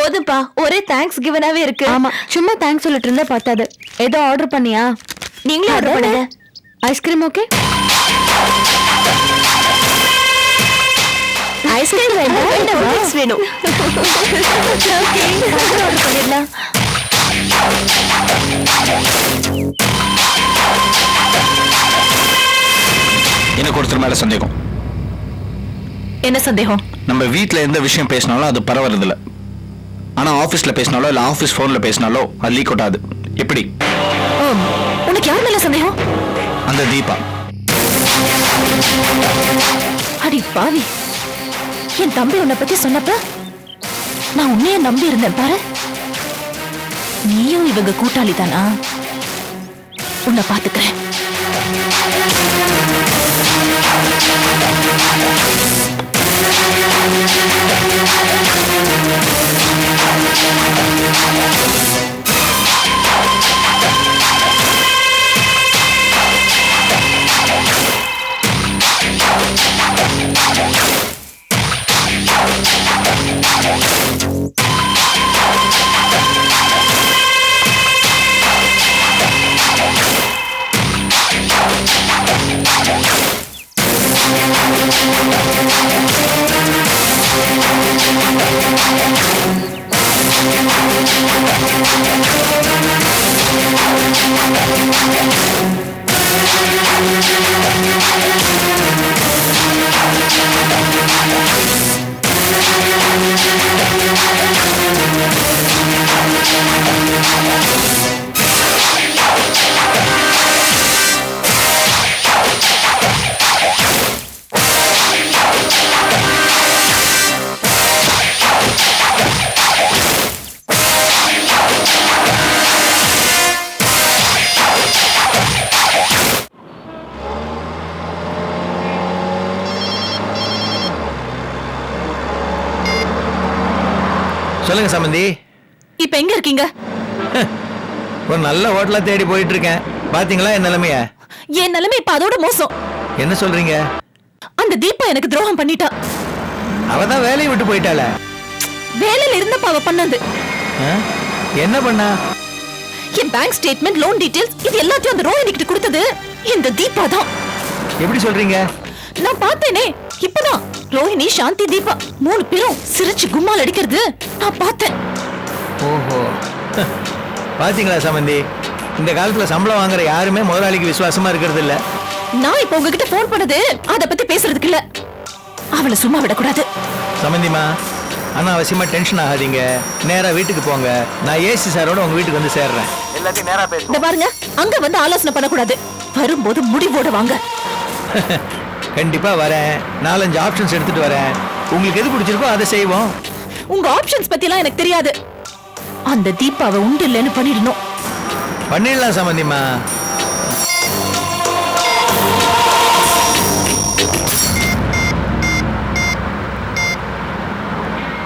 போதும்பா, ஒரே தேங்க்ஸ் கிவனாவே இருக்கு. ஆமா, சும்மா தேங்க்ஸ் சொல்லிட்டு இருந்தா பத்தாது. ஏதோ ஆர்டர் பண்ணியா? நீங்களே ஆர்டர் பண்ணுங்க. Ice cream okay? ஐஸ்கிரீம் வேண்டாம், வேணும். ஓகே, ஆர்டர் பண்ணிடலாம். எனக்கு ஒருத்தர் மேல சந்தேகம். என்ன சந்தேகம்? நம்ம வீட்ல எந்த விஷயம் பேசினாலும் அது பரவறதில்ல. ஆனா ஆபீஸ்ல பேசினாலோ இல்ல ஆபீஸ் போன்ல பேசினாலோ அது லீக் அவுட் ஆகுது. எப்படி? உனக்கு யார் மேல சந்தேகம்? அந்த தீபா. அடி பாவி, என் தம்பி உன்னை பத்தி சொன்னப்ப நான் உன்னைய நம்பி இருந்தேன் பாரு. நீயும் இவங்க கூட்டாளி தானா? உன்னை பாத்துக்கிறேன். சொல்லுங்க சம்பந்தி. இப்ப எங்க இருக்கீங்க? ஒரு நல்ல ஹோட்டலா தேடி போயிட்டு இருக்கேன். பாத்தீங்களா என் நிலைமைய? என் நிலைமை இப்ப அதோட மோசம். என்ன சொல்றீங்க? அந்த தீபா எனக்கு துரோகம் பண்ணிட்டா. அவதான் வேலையை விட்டு போயிட்டாள. வேலையில இருந்தப்ப அவ பண்ணது. என்ன பண்ணா? என் பேங்க் ஸ்டேட்மெண்ட், லோன் டீடைல்ஸ் இது எல்லாத்தையும் அந்த ரோஹிணி கிட்ட கொடுத்தது இந்த தீபா தான். எப்படி சொல்றீங்க? நான் பார்த்தேனே இப்பதான். ரோஹிணி, சாந்தி, தீபா 3 பேரும் சிரிச்சு கும்மால் அடிக்கிறது நான் பார்த்தேன். ஓஹோ, பாத்தீங்களா சம்பந்தி, இந்த காலத்துல சம்பளம் வாங்குற யாருமே முதலாளிக்கு விசுவாசமா இருக்கிறது இல்ல. நான் இப்ப உங்ககிட்ட போன் பண்ணது அத பத்தி பேசுறதுக்கு இல்ல. அவளை சும்மா விடக்கூடாது. சம்பந்திமா, அனாவசியமா டென்ஷன் ஆகாதீங்க. நேரா வீட்டுக்கு போங்க. நான் ஏசி சாரோட உங்க வீட்டுக்கு வந்து சேர்றேன். எல்லாத்தையும் நேரா பேசுங்க. இந்த பாருங்க, அங்க வந்து ஆலோசனை பண்ணக்கூடாது. வரும்போது முடிவோட வாங்க. கண்டிப்பா வரேன். 4-5 ஆப்ஷன்ஸ் எடுத்துட்டு வரேன். உங்களுக்கு எது பிடிச்சிருக்கோ அதை செய்வோம். உங்க ஆப்ஷன்ஸ் பத்தி எல்லாம் எனக்கு தெரியாது. அந்த தீபாவை உண்டு இல்லைன்னு பண்ணிடணும். பண்ணிடலாம் சம்பந்திமா.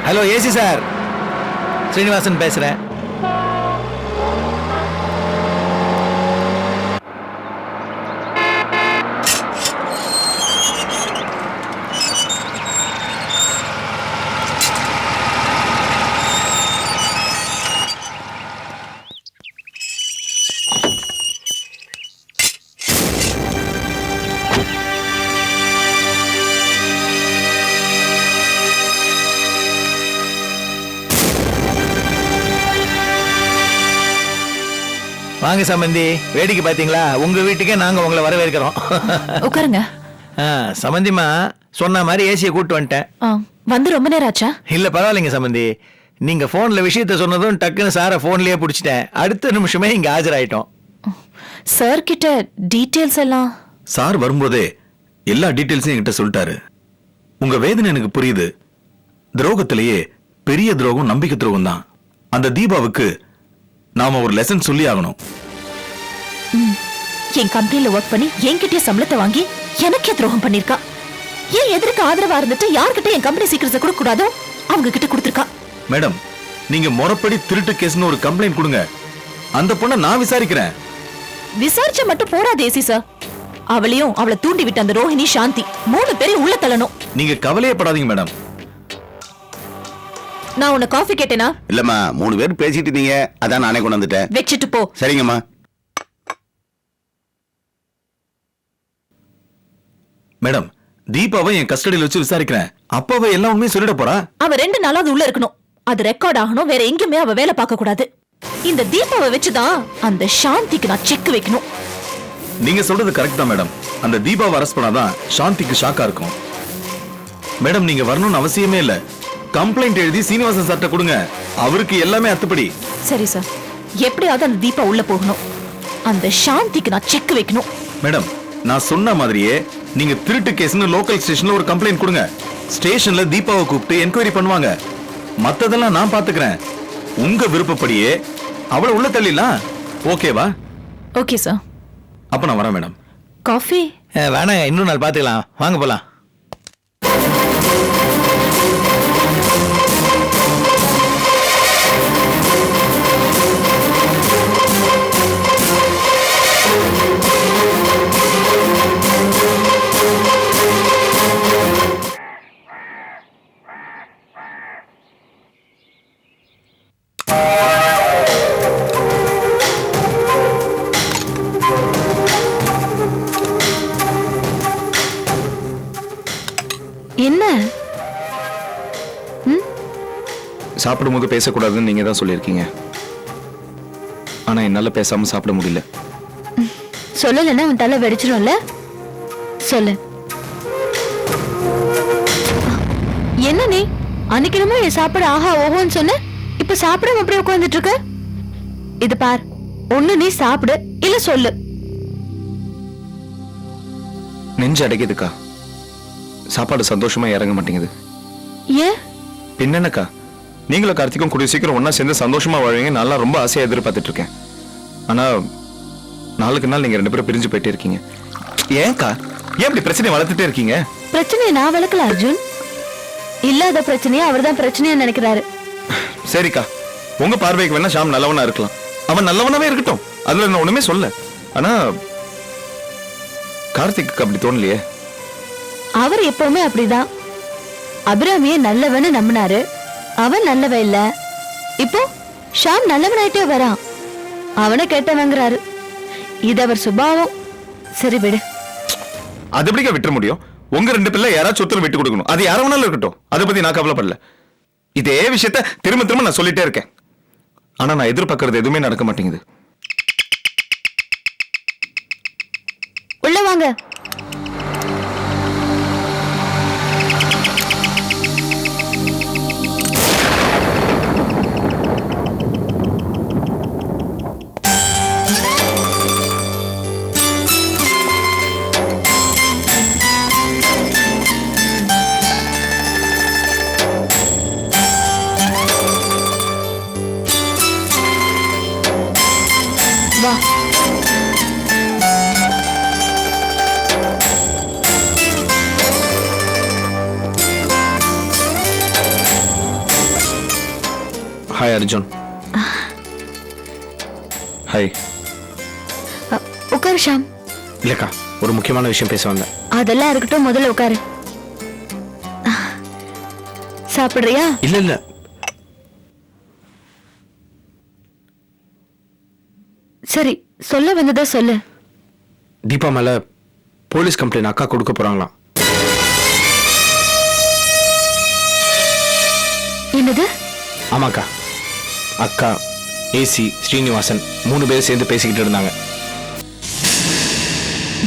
ஹலோ ஏசி சார், ஸ்ரீனிவாசன் பேசுறேன். வாங்க சம்பந்தி, வேடிக்கை பாத்தீங்களா? உங்க வீட்டுக்கே நாங்க உங்களை வரவேற்கிறோம். உட்காருங்க. சம்பந்திமா, சொன்ன மாதிரி ஏசியை கூட்டு வந்துட்டேன். வந்து ரொம்ப நேரம் ஆச்சா? இல்ல பரவாயில்லைங்க சம்பந்தி. நீங்க போன்ல விஷயத்த சொன்னதும் டக்குன்னு சார போன்லயே புடிச்சிட்டேன். அடுத்த நிமிஷமே இங்க ஆஜராயிட்டோம். சார் கிட்ட டீடைல்ஸ் எல்லாம் சார் வரும்போதே எல்லா டீடைல்ஸையும் என்கிட்ட சொல்லிட்டாரு. உங்க வேதனை எனக்கு புரியுது. துரோகத்திலேயே பெரிய துரோகம் நம்பிக்கை துரோகம் தான். அந்த தீபாவுக்கு நாம ஒரு லெசன் சொல்லி ஆகணும். என் கம்பெனில ஒர்க் பண்ணி என்கிட்டயே சம்பளத்தை வாங்கி எனக்கே துரோகம் பண்ணிருக்கா. ஏன் எதற்கு ஆதரவா இருந்துட்டு யார்கிட்ட என் கம்பெனி சீக்கிரத்தை கொடுக்க கூடாதோ அவங்க கிட்ட கொடுத்திருக்கா. மேடம், நீங்க முறைப்படி திருட்டு கேஸ்னு ஒரு கம்ப்ளைண்ட் கொடுங்க. அந்த பொண்ணை நான் விசாரிக்கிறேன். விசாரிச்ச மட்டும் போடாது ஏசி சார். அவளையும் அவளை தூண்டி விட்ட அந்த ரோஹிணி, சாந்தி 3 பேரையும் உள்ள தள்ளணும். நீங்க கவலையே படாதீங்க மேடம். நான் உன்னை காஃபி கேட்டேனா? இல்லம்மா 3 பேர் பேசிட்டு இருந்தீங்க, அதான் நானே கொண்டு வந்துட்டேன். வச்சிட்டு போ. சரிங்கம்மா. மேடம், தீபாவை என் கஸ்டடியில் வச்சு விசாரிக்கிறேன். அப்பாவை எல்லா உண்மையும் சொல்லிட போறா. அவ 2 நாளாவது உள்ள இருக்கணும். அது ரெக்கார்ட் ஆகணும். வேற எங்கேயுமே அவ வேலை பார்க்க கூடாது. இந்த தீபாவை வச்சுதான் அந்த சாந்திக்கு நான் செக் வைக்கணும். நீங்க சொல்றது கரெக்ட் தான் மேடம். அந்த தீபாவை அரெஸ்ட் பண்ணாதான் சாந்திக்கு ஷாக்கா இருக்கும். மேடம், நீங்க வரணும்னு அவசியமே இல்ல. கம்ப்ளைண்ட் எழுதி சீனிவாசன் சார்ட்ட கொடுங்க. அவருக்கு எல்லாமே அத்துப்படி. சரி சார், எப்படியாவது அந்த தீபா உள்ள போகணும். அந்த சாந்திக்கு நான் செக் வைக்கணும். மேடம், நான் சொன்ன மாதிரியே நீங்க திருட்டு கேஸ்னு லோக்கல் ஸ்டேஷன்ல ஒரு கம்ப்ளைண்ட் கொடுங்க. ஸ்டேஷன்ல தீபாவை கூப்பிட்டு என்கொயரி பண்ணுவாங்க. மத்ததெல்லாம் நான் பாத்துக்கிறேன். உங்க விருப்பப்படியே அவளை உள்ள தள்ளிடலாம். ஓகேவா? Okay sir. அப்ப நான் வரேன் மேடம். காஃபி வேணாங்க, இன்னொரு நாள் பாத்துக்கலாம். வாங்க போலாம். என்ன? சாப்பிடும்போது பேசக்கூடாதுன்னு நீங்க தான் சொல்லியிருக்கீங்க. ஆனா என்னால பேசாம சாப்பிட முடியல. சொல்லலைன்னா உன் தலை வெடிச்சிடும்ல. சொல்லு. என்ன நீ அன்னைக்கு என் சாப்பிட ஆஹா ஓஹோன்னு சொன்ன, இப்ப சாப்பிடாம அப்படியே உட்கார்ந்துட்டு இருக்க? இது பார், ஒண்ணு நீ சாப்பிடு இல்ல சொல்லு. நெஞ்சு அடைக்குதுக்கா. சாப்பாடு சந்தோஷமா இறங்க மாட்டேங்குது. ஏன்? பின்னக்கா, நீங்களும் கார்த்திக்கும் கூடிய சீக்கிரம் ஒன்னா சேர்ந்து சந்தோஷமா வாழ்வீங்க. நல்லா ரொம்ப ஆசையா எதிர்பார்த்துட்டு இருக்கேன். ஆனா நாளுக்கு நாள் நீங்க 2 பேரும் பிரிஞ்சு போயிட்டே இருக்கீங்க. ஏன்க்கா, ஏன் இப்படி பிரச்சனை வளர்த்துட்டே இருக்கீங்க? பிரச்சனையை நான் வளர்க்கல அர்ஜுன். இல்லாத பிரச்சனையை அவர்தான் பிரச்சனையா நினைக்கிறாரு. சரிக்கா, உங்க பார்வைக்கு வேணா ஷாம் நல்லவனா இருக்கலாம். அவன் நல்லவனாவே இருக்கட்டும், அதுல நான் ஒண்ணுமே சொல்ல. ஆனா கார்த்திக்கு அப்படி தோணலையே. அவர் எப்பவுமே அப்படிதான். அபிராமிய நல்லவன்னு நம்பினாரு, அவன் நல்லவ இல்ல. இப்போ ஷாம் நல்லவனாயிட்டே வரான், அவனை கேட்டவங்கிறாரு. இது அவர் சுபாவம். சரி விடு. அது எப்படிக்கா விட்டுற முடியும்? உங்க 2 பிள்ளை யாராச்சும் ஒருத்தர் விட்டு கொடுக்கணும். அது யார வேணாலும் இருக்கட்டும், அதை பத்தி நான் கவலைப்படல. இதே விஷயத்த திரும்ப திரும்ப நான் சொல்லிட்டே இருக்கேன். ஆனா நான் எதிர்பார்க்கறது எதுவுமே நடக்க மாட்டேங்குது. உள்ள வாங்க. வா. ஹாய் அர்ஜுன். ஹாய். உட்காரு ஷாம். இல்லக்கா, ஒரு முக்கியமான விஷயம் பேச வந்தேன். அதெல்லாம் இருக்கட்டும், முதல்ல உட்காரு. சாப்பிடுறியா? இல்ல இல்ல, சரி, சொல்ல வந்ததா சொல்லு. தீபா மேல போலீஸ் கம்ப்ளைண்ட் அக்கா கொடுக்க போறாங்களாம். என்னது? ஆமாக்கா, அக்கா, ஏசி, ஸ்ரீனிவாசன் 3 பேர் சேர்ந்து பேசிக்கிட்டு இருந்தாங்க.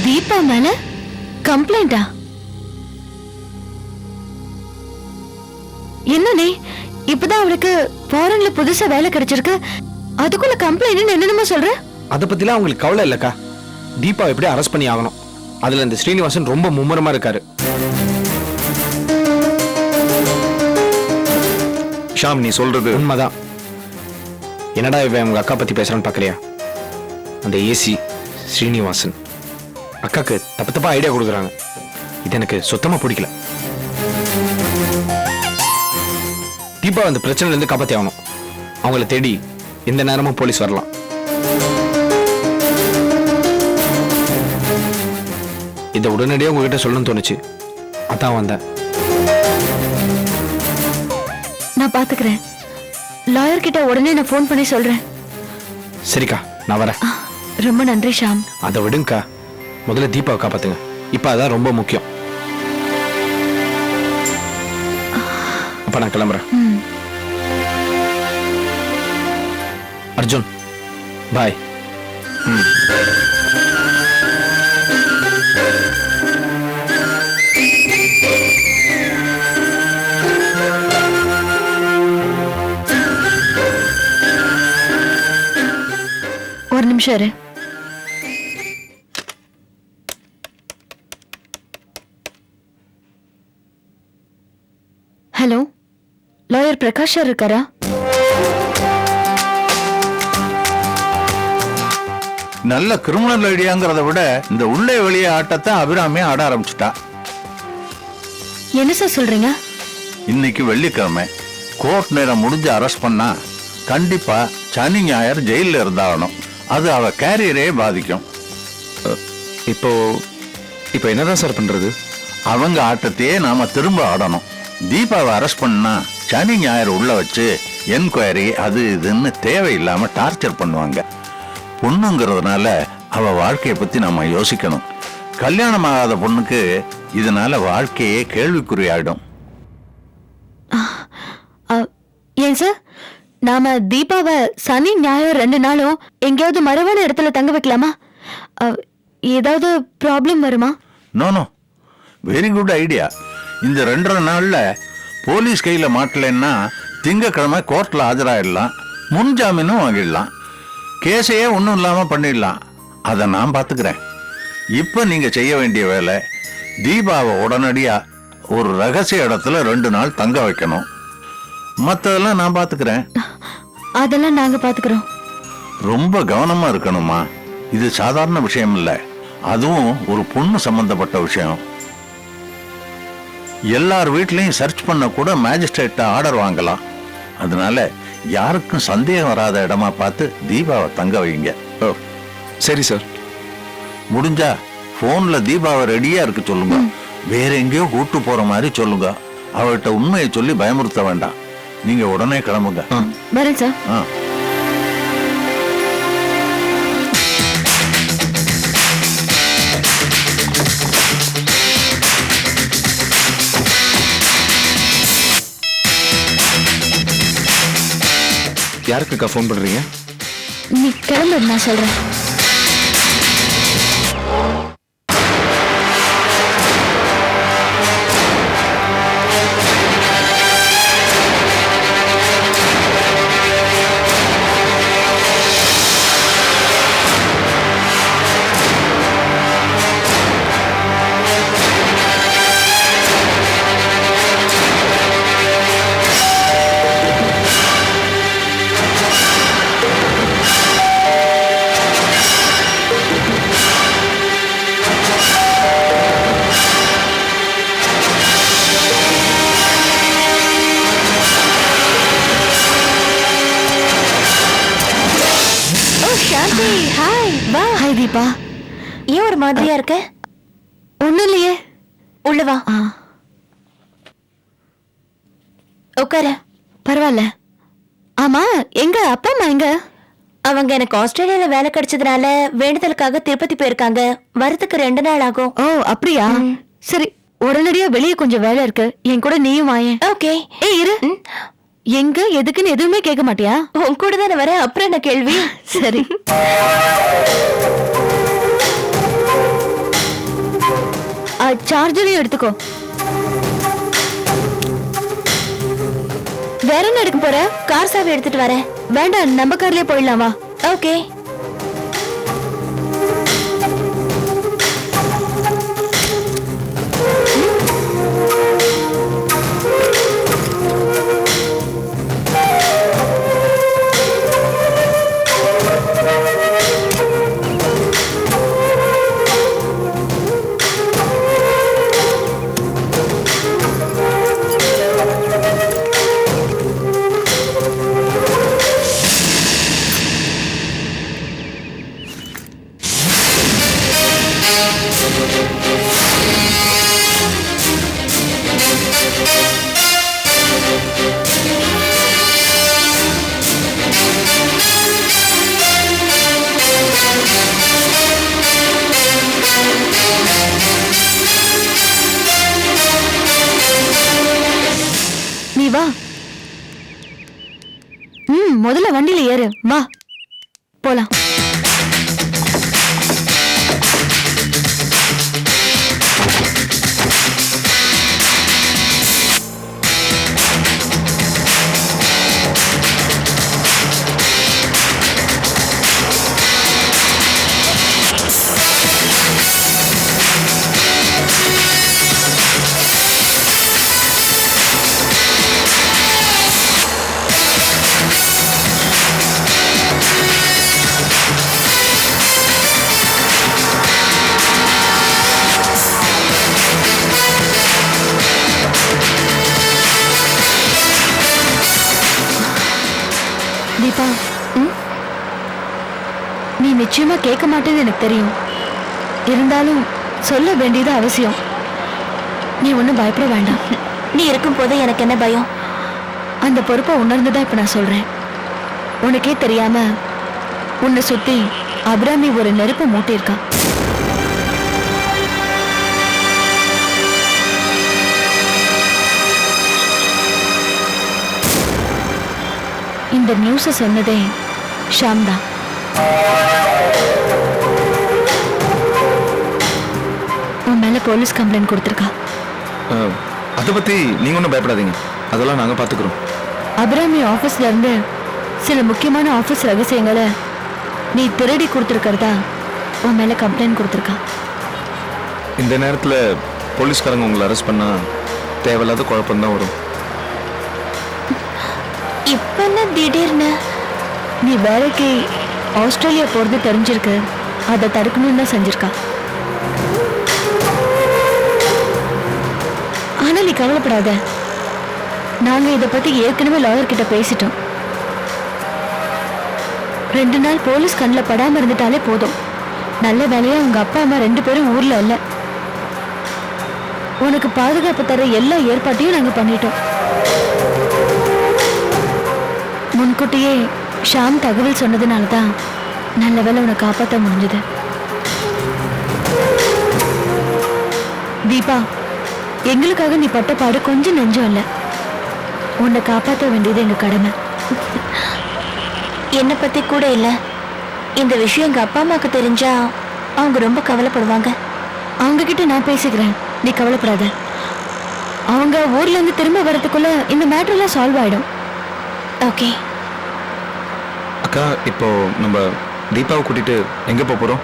தீபா மேல கம்ப்ளைண்டா? என்ன நீ இப்பதான் அவளுக்கு ஃபாரின்ல புதுசா வேலை கிடைச்சிருக்கு, அதுக்குள்ள கம்ப்ளைண்ட் என்னென்னமோ சொல்ற? அதை பத்திலாம் அவங்களுக்கு கவலை இல்லக்கா. தீபா எப்படி அரெஸ்ட் பண்ணி ஆகணும். அதுல இந்த ஸ்ரீனிவாசன் ரொம்ப மும்முரமா இருக்காரு. ஷாம், நீ சொல்றது உண்மைதான். என்னடா இவன் உங்க அக்கா பத்தி பேசுறான்னு பாக்குறியா? அந்த ஏசி ஸ்ரீனிவாசன் அக்காக்கு தப்பா ஐடியா கொடுக்குறாங்க. இது எனக்கு சுத்தமா பிடிக்கல. தீபா அந்த பிரச்சனைல இருந்து காப்பாத்தி ஆகணும். அவங்கள தேடி எந்த நேரமும் போலீஸ் வரலாம். இதை உடனடியாக உங்ககிட்ட சொல்லணும்னு தோணுச்சு, அதான் வந்தேன். நான் நான் பாத்துக்கிறேன். லாயர் கிட்ட உடனே நான் ஃபோன் பண்ணி சொல்றேன். சரிக்கா, நான் வரேன். ரொம்ப நன்றி ஷாம். அதை விடுங்கக்கா, முதல்ல தீபாவை காப்பாத்துங்க. இப்ப அதான் ரொம்ப முக்கியம். அப்ப நான் கிளம்புறேன். அர்ஜுன், பாய். ஒரு நிமிஷம் இரு. ஹலோ, லாயர் பிரகாஷ் சார் இருக்காரா? நல்ல கிரிமினல் ஐடியாங்கிறத விட இந்த உள்ளே வெளியே ஆட்டத்தை அபிராமி ஆட ஆரம்பிச்சுட்டா. என்ன சார் சொல்றீங்க? இன்னைக்கு வெள்ளிக்கிழமை கோர்ட் நேரம் முடிஞ்சு அரெஸ்ட் பண்ணா கண்டிப்பா சனி ஞாயிறு ஜெயில இருந்தாகணும். அது அவ கேரியரே பாதிக்கும். இப்போ இப்போ என்னதான் சார் பண்றது? அவங்க ஆட்டத்தையே நாம திரும்ப ஆடணும். தீபாவை அரெஸ்ட் பண்ணா சனி ஞாயிறு உள்ள வச்சு என்கொயரி அது இதுன்னு தேவையில்லாம டார்ச்சர் பண்ணுவாங்க. பொண்ணுங்கிறதுனால அவ வாழ்க்கையை பத்தி நாம யோசிக்கணும். கல்யாணம் ஆகாத பொண்ணுக்கு இதனால வாழ்க்கையே கேள்விக்குறி ஆயிடும். ஏன் சார், நாம தீபாவை சனி ஞாயிறு 2 நாளும் எங்கேயாவது மறைவான இடத்துல தங்க வைக்கலாமா? ஏதாவது ப்ராப்ளம் வருமா? No no, very good idea. இந்த 2.5 நாள்ல போலீஸ் கையில மாட்டலன்னா திங்கக்கிழமை கோர்ட்ல ஆஜராயிடலாம், முன் ஜாமீனும் வாங்கிடலாம், கேஸையே ஒன்றும் இல்லாம பண்ணிடலாம். அதை நான் பாத்துக்கிறேன். இப்ப நீங்க செய்ய வேண்டிய வேலை, தீபாவை உடனடியா ஒரு ரகசிய இடத்துல 2 நாள் தங்க வைக்கணும். மற்றதெல்லாம் நான் பாத்துக்கிறேன். அதெல்லாம் நாங்க பாத்துக்கிறோம். ரொம்ப கவனமா இருக்கணுமா. இது சாதாரண விஷயம் இல்ல, அதுவும் ஒரு பொண்ணு சம்பந்தப்பட்ட விஷயம். எல்லார் வீட்லயும் சர்ச் பண்ண கூட மேஜிஸ்ட்ரேட் ஆர்டர் வாங்கலாம். அதனால யாருக்கும் சந்தேகம் வராத இடமா பார்த்து தீபாவை தங்க வைங்க. சரி சார். முடிஞ்சா போன்ல தீபாவை ரெடியா இருக்கு சொல்லுங்க. வேற எங்கேயோ கூட்டு போற மாதிரி சொல்லுங்க. அவர்கிட்ட உண்மையை சொல்லி பயமுறுத்த வேண்டாம். நீங்க உடனே கிளம்புங்க. வரேன் சார். யாருக்குக்கா ஃபோன் பண்றீங்க? நீ கிளம்பு, நான் சொல்றேன். ஹாய் தீபா. ஏன் ஒரு மாதிரியா இருக்க? ஒண்ணும் இல்லையே. உள்ளவா, உட்கார. பரவாயில்ல. ஆமா, எங்க அப்பா அம்மா எங்க? அவங்க எனக்கு ஆஸ்திரேலியால வேலை கிடைச்சதுனால வேண்டுதலுக்காக திருப்பதி போயிருக்காங்க. வரதுக்கு 2 நாள் ஆகும். ஓ அப்படியா? சரி, உடனடியா வெளியே கொஞ்சம் வேலை இருக்கு, என் கூட நீயும் வாயேன். ஓகே. ஏய் இரு, எங்க எதுக்குன்னு எதுவுமே கேட்க மாட்டியா? உன் கூட தானே வர, அப்புறம் என்ன கேள்வி? சரி. சார்ஜரையும் எடுத்துக்கோ. வேற என்ன எடுக்க போற? கார் சாவி எடுத்துட்டு வரேன். வேண்டாம், நம்ம கார்லயே போயிடலாம் வா. ஓகே. ஏறு வா போலாம். தீபா, நீ நிச்சயமா கேட்க மாட்டேன்னு எனக்கு தெரியும். இருந்தாலும் சொல்ல வேண்டியது அவசியம். நீ ஒன்னும் பயப்பட வேண்டாம். நீ இருக்கும் போது எனக்கு என்ன பயம்? அந்த பொறுப்பை உணர்ந்துதான் இப்ப நான் சொல்றேன். உனக்கே தெரியாம உன்னை சுத்தி அபிராமி ஒரு நெருப்பு மூட்டியிருக்கா. இந்த நியூஸ சொன்னதே ஷாம் தான். உன் மேல போலீஸ் கம்ப்ளைண்ட் கொடுத்திருக்கா. அதை பத்தி நீங்க ஒன்றும் பயப்படாதீங்க, அதெல்லாம் நாங்க பாத்துக்கிறோம். அபிராமி ஆபீஸ்ல இருந்து சில முக்கியமான ஆபீஸ் ரகசியங்களை நீ திருடி கொடுத்திருக்கிறதா உன் மேல கம்ப்ளைண்ட் கொடுத்திருக்கா. இந்த நேரத்துல போலீஸ்காரங்க உங்களை அரெஸ்ட் பண்ணா தேவையில்லாத குழப்பம் தான் வரும். இப்ப என்ன திடீர்னு? நீ வேலைக்கு ஆஸ்திரேலியா போறது தெரிஞ்சிருக்கு, அதை தடுக்கணும்னு தான் செஞ்சிருக்கா. ஆனா நீ கவலைப்படாத, நாங்க இதை பத்தி ஏற்கனவே லாயர் கிட்ட பேசிட்டோம். 2 நாள் போலீஸ் கண்ணில் படாம இருந்துட்டாலே போதும். நல்ல வேலையா உங்க அப்பா அம்மா 2 பேரும் ஊர்ல இல்ல. உனக்கு பாதுகாப்பு தர எல்லா ஏற்பாட்டையும் நாங்க பண்ணிட்டோம். முன்கூட்டியே ஷாம் தகவல் சொன்னதுனால தான் நல்ல வேலை உன்னை காப்பாற்ற முடிஞ்சது. தீபா, எங்களுக்காக நீ பட்ட பாடு கொஞ்சம் நெஞ்சம் இல்லை. உன்னை காப்பாற்ற வேண்டியது எங்க கடமை. என்னை பத்தி கூட இல்ல, இந்த விஷயம் எங்க அப்பா அம்மாக்கு தெரிஞ்சா அவங்க ரொம்ப கவலைப்படுவாங்க. அவங்க கிட்ட நான் பேசிக்கிறேன், நீ கவலைப்படாத. அவங்க ஊர்ல இருந்து திரும்ப வரதுக்குள்ள இந்த மேட்டர் எல்லாம் சால்வ் ஆயிடும். ஓகே அக்கா, இப்போ நம்ம தீபாவை கூட்டிட்டு எங்க போறோம்?